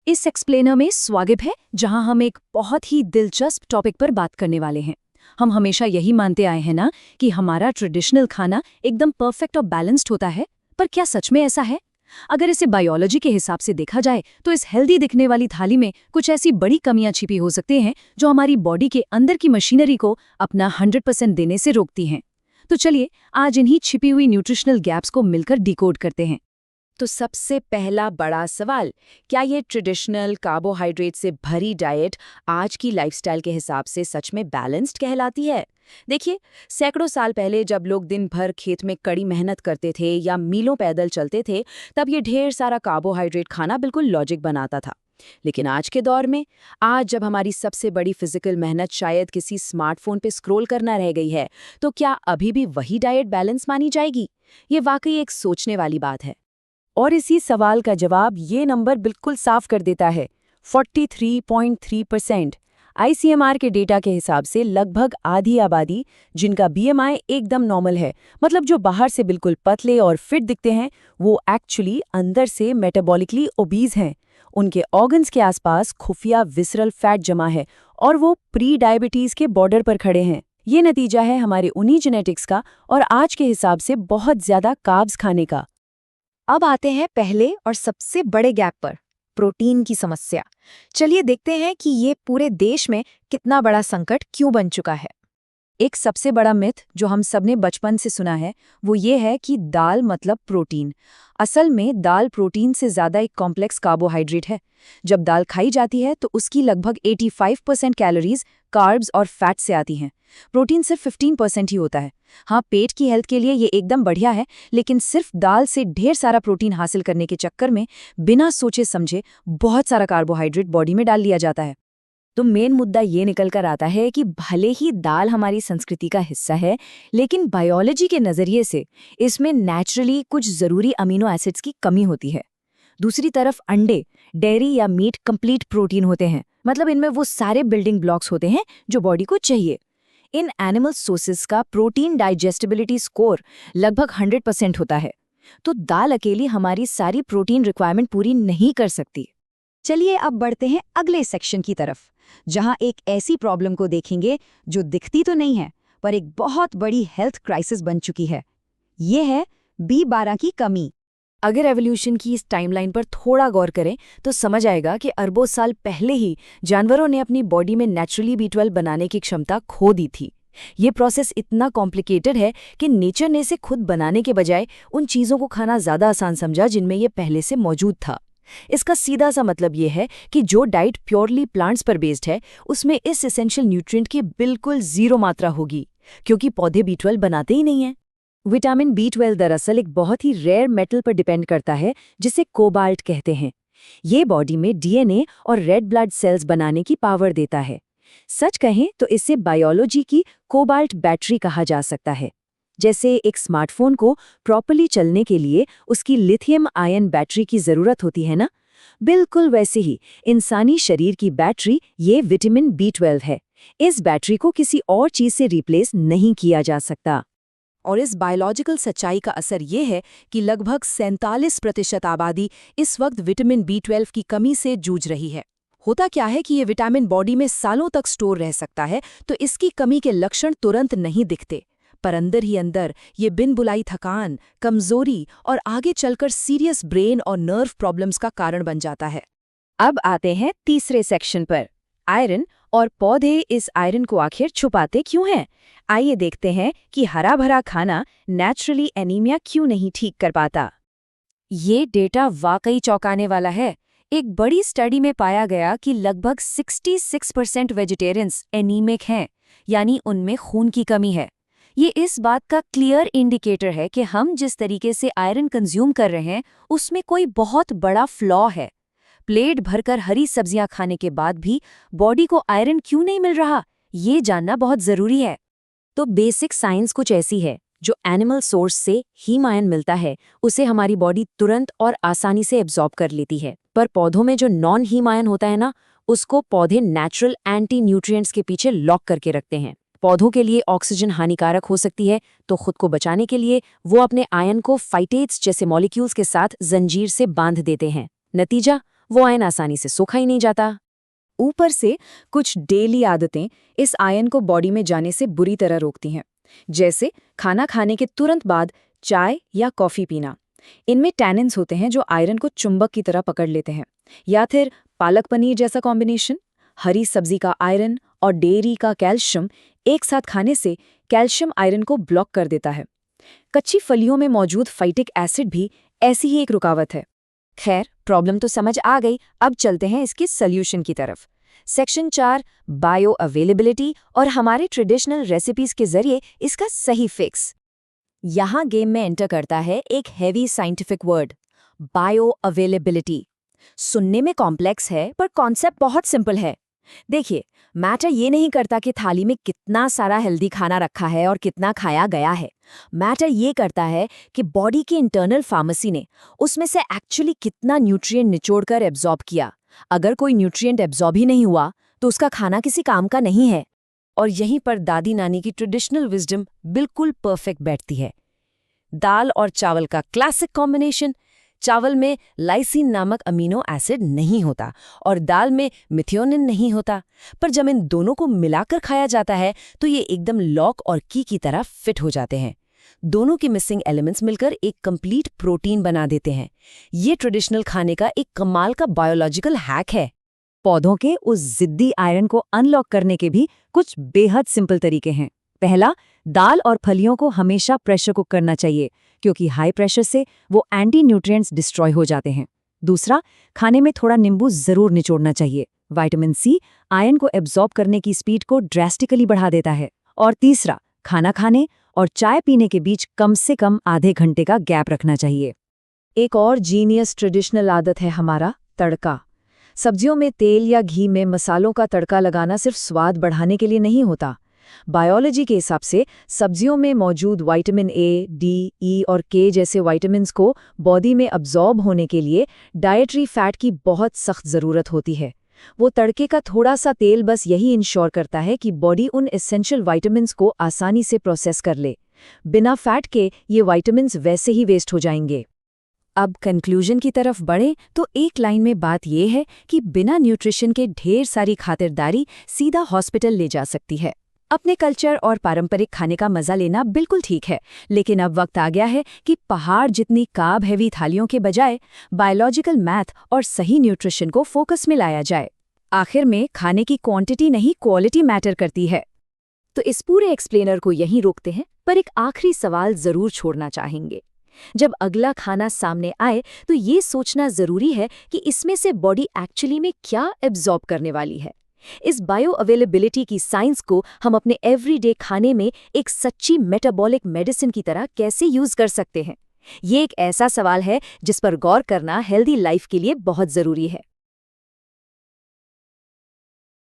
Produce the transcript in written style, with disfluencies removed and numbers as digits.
इस एक्सप्लेनर में स्वागत है, जहां हम एक बहुत ही दिलचस्प टॉपिक पर बात करने वाले हैं। हम हमेशा यही मानते आए हैं ना कि हमारा ट्रेडिशनल खाना एकदम परफेक्ट और बैलेंस्ड होता है, पर क्या सच में ऐसा है? अगर इसे बायोलॉजी के हिसाब से देखा जाए तो इस हेल्दी दिखने वाली थाली में कुछ ऐसी बड़ी कमियां छिपी हो सकती हैं जो हमारी बॉडी के अंदर की मशीनरी को अपना 100% देने से रोकती हैं। तो चलिए आज इन्हीं छिपी हुई न्यूट्रिशनल गैप्स को मिलकर डिकोड करते हैं। तो सबसे पहला बड़ा सवाल, क्या ये ट्रेडिशनल कार्बोहाइड्रेट से भरी डाइट आज की लाइफस्टाइल के हिसाब से सच में बैलेंस्ड कहलाती है? देखिए, सैकड़ों साल पहले जब लोग दिन भर खेत में कड़ी मेहनत करते थे या मीलों पैदल चलते थे, तब ये ढेर सारा कार्बोहाइड्रेट खाना बिल्कुल लॉजिक बनाता था। लेकिन आज के दौर में, आज जब हमारी सबसे बड़ी फिजिकल मेहनत शायद किसी स्मार्टफोन पे स्क्रॉल करना रह गई है, तो क्या अभी भी वही डाइट बैलेंस मानी जाएगी? ये वाकई एक सोचने वाली बात है। और इसी सवाल का जवाब ये नंबर बिल्कुल साफ कर देता है। 43.3%। आईसीएमआर के डेटा के हिसाब से लगभग आधी आबादी, जिनका बीएमआई एकदम नॉर्मल है, मतलब जो बाहर से बिल्कुल पतले और फिट दिखते हैं, वो एक्चुअली अंदर से मेटाबॉलिकली ओबीज हैं। उनके ऑर्गन्स के आसपास खुफिया विसरल फैट जमा है और वो प्री डायबिटीज के बॉर्डर पर खड़े हैं। ये नतीजा है हमारे उन्हीं जेनेटिक्स का और आज के हिसाब से बहुत ज्यादा कार्ब्स खाने का। अब आते हैं पहले और सबसे बड़े गैप पर, प्रोटीन की समस्या। चलिए देखते हैं कि ये पूरे देश में कितना बड़ा संकट क्यों बन चुका है। एक सबसे बड़ा मिथ जो हम सबने बचपन से सुना है वो ये है कि दाल मतलब प्रोटीन। असल में दाल प्रोटीन से ज़्यादा एक कॉम्प्लेक्स कार्बोहाइड्रेट है। जब दाल खाई जाती है तो उसकी लगभग 85% कैलोरीज कार्ब्स और फैट से आती हैं। प्रोटीन सिर्फ 15% ही होता है। हाँ, पेट की हेल्थ के लिए ये एकदम बढ़िया है, लेकिन सिर्फ दाल से ढेर सारा प्रोटीन हासिल करने के चक्कर में बिना सोचे समझे बहुत सारा कार्बोहाइड्रेट बॉडी में डाल लिया जाता है। तो मेन मुद्दा ये निकल कर आता है कि भले ही दाल हमारी संस्कृति का हिस्सा है, लेकिन बायोलॉजी के नज़रिए से इसमें नेचुरली कुछ ज़रूरी अमीनो एसिड्स की कमी होती है। दूसरी तरफ अंडे, डेयरी या मीट कंप्लीट प्रोटीन होते हैं, मतलब इनमें वो सारे बिल्डिंग ब्लॉक्स होते हैं जो बॉडी को चाहिए। इन एनिमल सोर्सेज का प्रोटीन डाइजेस्टिबिलिटी स्कोर लगभग 100% होता है, तो दाल अकेली हमारी सारी प्रोटीन रिक्वायरमेंट पूरी नहीं कर सकती। चलिए अब बढ़ते हैं अगले सेक्शन की तरफ, जहां एक ऐसी प्रॉब्लम को देखेंगे जो दिखती तो नहीं है पर एक बहुत बड़ी हेल्थ क्राइसिस बन चुकी है। ये है B12 की कमी। अगर एवोल्यूशन की इस टाइमलाइन पर थोड़ा गौर करें तो समझ आएगा कि अरबों साल पहले ही जानवरों ने अपनी बॉडी में नेचुरली B12 बनाने की क्षमता खो दी थी। ये प्रोसेस इतना कॉम्प्लिकेटेड है कि नेचर ने इसे खुद बनाने के बजाय उन चीज़ों को खाना ज़्यादा आसान समझा जिनमें ये पहले से मौजूद था। इसका सीधा सा मतलब ये है कि जो डाइट प्योरली प्लांट्स पर बेस्ड है, उसमें इस एसेंशियल न्यूट्रिएंट की बिल्कुल जीरो मात्रा होगी, क्योंकि पौधे B12 बनाते ही नहीं हैं। विटामिन B12 दरअसल एक बहुत ही रेयर मेटल पर डिपेंड करता है जिसे कोबाल्ट कहते हैं। ये बॉडी में DNA और रेड ब्लड सेल्स बनाने की पावर देता है। सच कहें तो इसे बायोलॉजी की कोबाल्ट बैटरी कहा जा सकता है। जैसे एक स्मार्टफोन को प्रॉपर्ली चलने के लिए उसकी लिथियम आयन बैटरी की ज़रूरत होती है ना, बिल्कुल वैसे ही इंसानी शरीर की बैटरी ये विटामिन B12 है। इस बैटरी को किसी और चीज़ से रिप्लेस नहीं किया जा सकता। और इस बायोलॉजिकल सच्चाई का असर ये है कि लगभग 47% आबादी इस वक्त विटामिन B12 की कमी से जूझ रही है। होता क्या है कि ये विटामिन बॉडी में सालों तक स्टोर रह सकता है, तो इसकी कमी के लक्षण तुरंत नहीं दिखते, पर अंदर ही अंदर ये बिन बुलाई थकान, कमजोरी और आगे चलकर सीरियस ब्रेन और नर्व प्रॉब्लम्स का कारण बन जाता है। अब आते हैं तीसरे सेक्शन पर, आयरन, और पौधे इस आयरन को आखिर छुपाते क्यों हैं? आइए देखते हैं कि हरा भरा खाना नेचुरली एनीमिया क्यों नहीं ठीक कर पाता। ये डेटा वाकई चौंकाने वाला है। एक बड़ी स्टडी में पाया गया कि लगभग 66% वेजिटेरियंस एनीमिक हैं, यानी उनमें खून की कमी है। ये इस बात का क्लियर इंडिकेटर है कि हम जिस तरीके से आयरन कंज्यूम कर रहे हैं उसमें कोई बहुत बड़ा फ्लॉ है। प्लेट भरकर हरी सब्जियां खाने के बाद भी बॉडी को आयरन क्यों नहीं मिल रहा, ये जानना बहुत ज़रूरी है। तो बेसिक साइंस कुछ ऐसी है, जो एनिमल सोर्स से हीम आयन मिलता है उसे हमारी बॉडी तुरंत और आसानी से एब्जॉर्ब कर लेती है, पर पौधों में जो नॉन हीम आयन होता है ना, उसको पौधे नेचुरल एंटी न्यूट्रिएंट्स के पीछे लॉक करके रखते हैं। पौधों के लिए ऑक्सीजन हानिकारक हो सकती है, तो खुद को बचाने के लिए वो अपने आयन को फाइटेट्स जैसे मॉलिक्यूल्स के साथ जंजीर से बांध देते हैं। नतीजा, वो आयरन आसानी से सोखा ही नहीं जाता। ऊपर से कुछ डेली आदतें इस आयरन को बॉडी में जाने से बुरी तरह रोकती हैं, जैसे खाना खाने के तुरंत बाद चाय या कॉफ़ी पीना। इनमें टैनिन्स होते हैं जो आयरन को चुंबक की तरह पकड़ लेते हैं। या फिर पालक पनीर जैसा कॉम्बिनेशन, हरी सब्जी का आयरन और डेयरी का कैल्शियम एक साथ खाने से कैल्शियम आयरन को ब्लॉक कर देता है। कच्ची फलियों में मौजूद फाइटिक एसिड भी ऐसी ही एक रुकावट है। खैर, प्रॉब्लम तो समझ आ गई, अब चलते हैं इसके सॉल्यूशन की तरफ। सेक्शन 4, बायो अवेलेबिलिटी और हमारे ट्रेडिशनल रेसिपीज के जरिए इसका सही फिक्स। यहाँ गेम में एंटर करता है एक heavy scientific word, bio availability. सुनने में कॉम्प्लेक्स है पर कॉन्सेप्ट बहुत सिंपल है। देखिए, मैटर ये नहीं करता कि थाली में कितना सारा हेल्दी खाना रखा है और कितना खाया गया है। मैटर ये करता है कि बॉडी की इंटरनल फार्मेसी ने उसमें से एक्चुअली कितना न्यूट्रिएंट निचोड़कर एब्जॉर्ब किया। अगर कोई न्यूट्रिएंट एब्जॉर्ब ही नहीं हुआ तो उसका खाना किसी काम का नहीं है। और यहीं पर दादी नानी की ट्रेडिशनल विजडम बिल्कुल परफेक्ट बैठती है। दाल और चावल का क्लासिक कॉम्बिनेशन। चावल में लाइसिन नामक अमीनो एसिड नहीं होता और दाल में मिथियोनिन नहीं होता, पर जब इन दोनों को मिलाकर खाया जाता है तो ये एकदम लॉक और की तरह फिट हो जाते हैं। दोनों के मिसिंग एलिमेंट्स मिलकर एक कंप्लीट प्रोटीन बना देते हैं। ये ट्रेडिशनल खाने का एक कमाल का बायोलॉजिकल हैक है। पौधों के उस जिद्दी आयरन को अनलॉक करने के भी कुछ बेहद सिंपल तरीके हैं। पहला, दाल और फलियों को हमेशा प्रेशर कुक करना चाहिए, क्योंकि हाई प्रेशर से वो एंटी न्यूट्रिएंट्स डिस्ट्रॉय हो जाते हैं। दूसरा, खाने में थोड़ा नींबू जरूर निचोड़ना चाहिए। विटामिन सी आयरन को एब्जॉर्ब करने की स्पीड को ड्रेस्टिकली बढ़ा देता है। और तीसरा, खाना खाने और चाय पीने के बीच कम से कम आधे घंटे का गैप रखना चाहिए। एक और जीनियस ट्रेडिशनल आदत है हमारा तड़का। सब्जियों में तेल या घी में मसालों का तड़का लगाना सिर्फ स्वाद बढ़ाने के लिए नहीं होता। बायोलॉजी के हिसाब से सब्जियों में मौजूद विटामिन ए, डी, ई और के जैसे विटामिन्स को बॉडी में अब्जॉर्ब होने के लिए डाइटरी फैट की बहुत सख्त ज़रूरत होती है। वो तड़के का थोड़ा सा तेल बस यही इंश्योर करता है कि बॉडी उन एसेंशियल विटामिन्स को आसानी से प्रोसेस कर ले। बिना फैट के ये विटामिन्स वैसे ही वेस्ट हो जाएंगे। अब कंक्लूजन की तरफ बढ़ें तो एक लाइन में बात यह है कि बिना न्यूट्रिशन के ढेर सारी खातिरदारी सीधा हॉस्पिटल ले जा सकती है। अपने कल्चर और पारंपरिक खाने का मजा लेना बिल्कुल ठीक है, लेकिन अब वक्त आ गया है कि पहाड़ जितनी कार्ब हैवी थालियों के बजाय बायोलॉजिकल मैथ और सही न्यूट्रिशन को फोकस में लाया जाए। आखिर में खाने की क्वांटिटी नहीं क्वालिटी मैटर करती है। तो इस पूरे एक्सप्लेनर को यहीं रोकते हैं, पर एक आखिरी सवाल जरूर छोड़ना चाहेंगे। जब अगला खाना सामने आए तो ये सोचना जरूरी है कि इसमें से बॉडी एक्चुअली में क्या एब्जॉर्ब करने वाली है। इस बायो अवेलेबिलिटी की साइंस को हम अपने एवरीडे खाने में एक सच्ची मेटाबॉलिक मेडिसिन की तरह कैसे यूज कर सकते हैं। ये एक ऐसा सवाल है जिस पर गौर करना हेल्दी लाइफ के लिए बहुत जरूरी है।